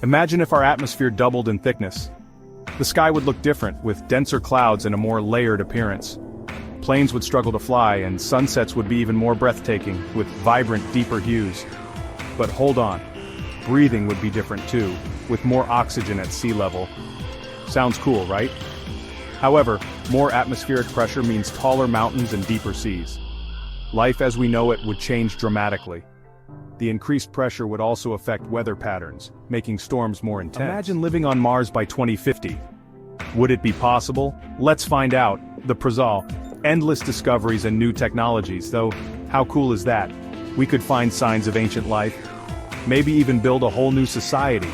Imagine if our atmosphere doubled in thickness. The sky would look different, with denser clouds and a more layered appearance. Planes would struggle to fly, and sunsets would be even more breathtaking, with vibrant, deeper hues. But hold on. Breathing would be different too, with more oxygen at sea level. Sounds cool, right? However, more atmospheric pressure means taller mountains and deeper seas. Life as we know it would change dramatically. The increased pressure would also affect weather patterns, making storms more intense. Imagine living on Mars by 2050. Would it be possible? Let's find out. The Prazal. Endless discoveries and new technologies, though, how cool is that? We could find signs of ancient life. Maybe even build a whole new society.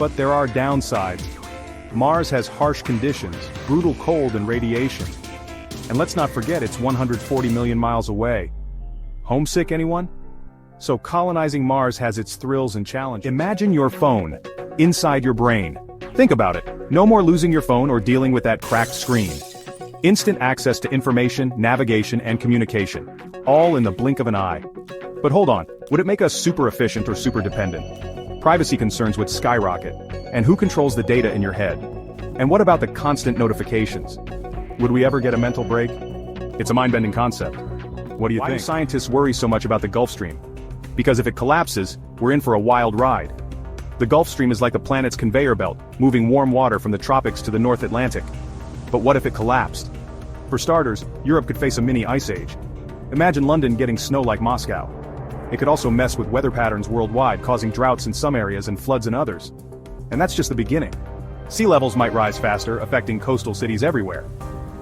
But there are downsides. Mars has harsh conditions, brutal cold and radiation. And let's not forget it's 140 million miles away. Homesick, anyone? So colonizing Mars has its thrills and challenges. Imagine your phone, inside your brain. Think about it. No more losing your phone or dealing with that cracked screen. Instant access to information, navigation, and communication. All in the blink of an eye. But hold on, would it make us super efficient or super dependent? Privacy concerns would skyrocket. And who controls the data in your head? And what about the constant notifications? Would we ever get a mental break? It's a mind-bending concept. What do you think? Why do scientists worry so much about the Gulf Stream? Because if it collapses, we're in for a wild ride. The Gulf Stream is like the planet's conveyor belt, moving warm water from the tropics to the North Atlantic. But what if it collapsed? For starters, Europe could face a mini ice age. Imagine London getting snow like Moscow. It could also mess with weather patterns worldwide, causing droughts in some areas and floods in others. And that's just the beginning. Sea levels might rise faster, affecting coastal cities everywhere.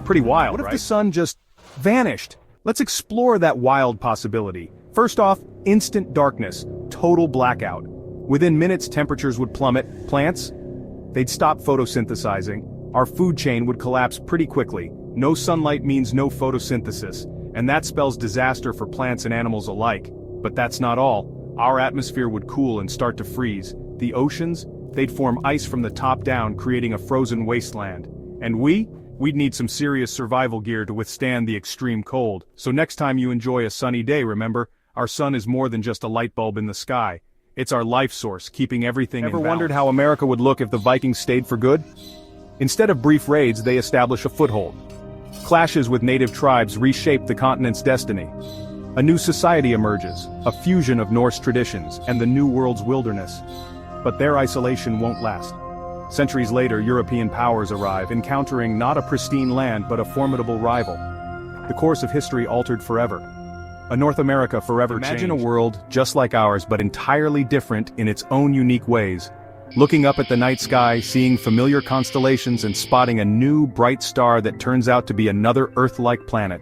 Pretty wild, right? What if the sun just vanished? Let's explore that wild possibility. First off, instant darkness, total blackout. Within minutes, temperatures would plummet. Plants? They'd stop photosynthesizing. Our food chain would collapse pretty quickly. No sunlight means no photosynthesis, and that spells disaster for plants and animals alike. But that's not all. Our atmosphere would cool and start to freeze. The oceans? They'd form ice from the top down, creating a frozen wasteland. And we'd need some serious survival gear to withstand the extreme cold. So next time you enjoy a sunny day, remember, our sun is more than just a light bulb in the sky. It's our life source, keeping everything in balance. Ever wondered how America would look if the Vikings stayed for good? Instead of brief raids, they establish a foothold. Clashes with native tribes reshape the continent's destiny. A new society emerges, a fusion of Norse traditions and the New World's wilderness. But their isolation won't last. Centuries later, European powers arrive, encountering not a pristine land but a formidable rival. The course of history altered forever. A North America forever changed. Imagine a world just like ours but entirely different in its own unique ways. Looking up at the night sky, seeing familiar constellations and spotting a new bright star that turns out to be another Earth-like planet.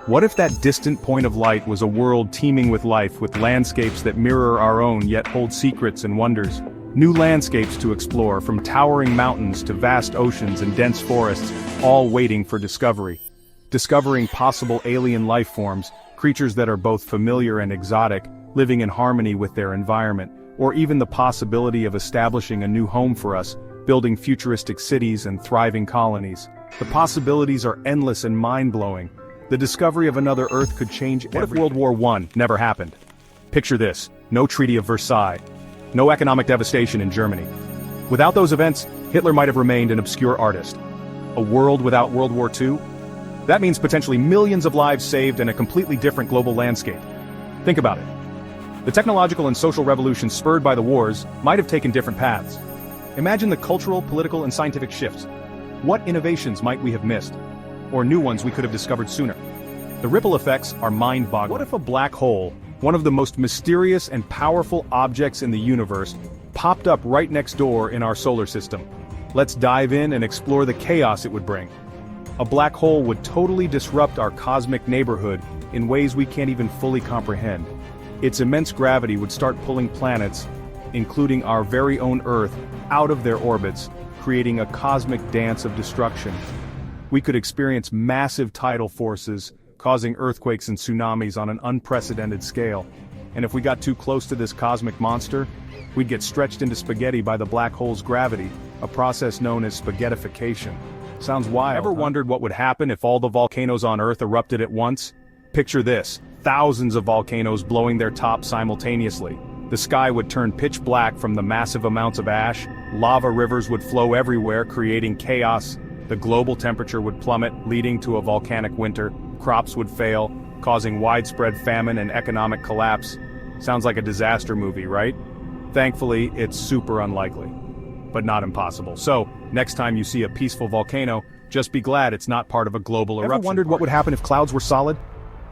What if that distant point of light was a world teeming with life, with landscapes that mirror our own yet hold secrets and wonders? New landscapes to explore, from towering mountains to vast oceans and dense forests, all waiting for discovery. Discovering possible alien life forms, creatures that are both familiar and exotic, living in harmony with their environment, or even the possibility of establishing a new home for us, building futuristic cities and thriving colonies. The possibilities are endless and mind-blowing. The discovery of another Earth could change everything. What if World War I never happened? Picture this: no Treaty of Versailles, no economic devastation in Germany. Without those events, Hitler might have remained an obscure artist. A world without World War II? That means potentially millions of lives saved and a completely different global landscape. Think about it. The technological and social revolutions spurred by the wars might have taken different paths. Imagine the cultural, political, and scientific shifts. What innovations might we have missed? Or new ones we could have discovered sooner? The ripple effects are mind-boggling. What if a black hole, one of the most mysterious and powerful objects in the universe, popped up right next door in our solar system? Let's dive in and explore the chaos it would bring. A black hole would totally disrupt our cosmic neighborhood in ways we can't even fully comprehend. Its immense gravity would start pulling planets, including our very own Earth, out of their orbits, creating a cosmic dance of destruction. We could experience massive tidal forces, causing earthquakes and tsunamis on an unprecedented scale. And if we got too close to this cosmic monster, we'd get stretched into spaghetti by the black hole's gravity, a process known as spaghettification. Sounds wild. Ever wondered what would happen if all the volcanoes on Earth erupted at once? Picture this: thousands of volcanoes blowing their tops simultaneously. The sky would turn pitch black from the massive amounts of ash, lava rivers would flow everywhere, creating chaos, the global temperature would plummet, leading to a volcanic winter, crops would fail, causing widespread famine and economic collapse. Sounds like a disaster movie, right? Thankfully, it's super unlikely. But not impossible. So, next time you see a peaceful volcano, just be glad it's not part of a global eruption. Ever wondered what would happen if clouds were solid?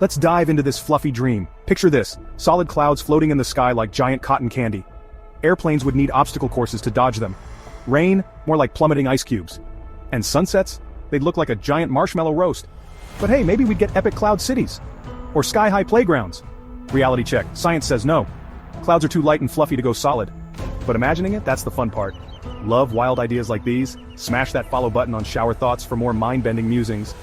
Let's dive into this fluffy dream. Picture this, solid clouds floating in the sky like giant cotton candy. Airplanes would need obstacle courses to dodge them. Rain, more like plummeting ice cubes. And sunsets? They'd look like a giant marshmallow roast. But hey, maybe we'd get epic cloud cities. Or sky-high playgrounds. Reality check, science says no. Clouds are too light and fluffy to go solid. But imagining it, that's the fun part. Love wild ideas like these? Smash that follow button on Shower Thoughts for more mind-bending musings.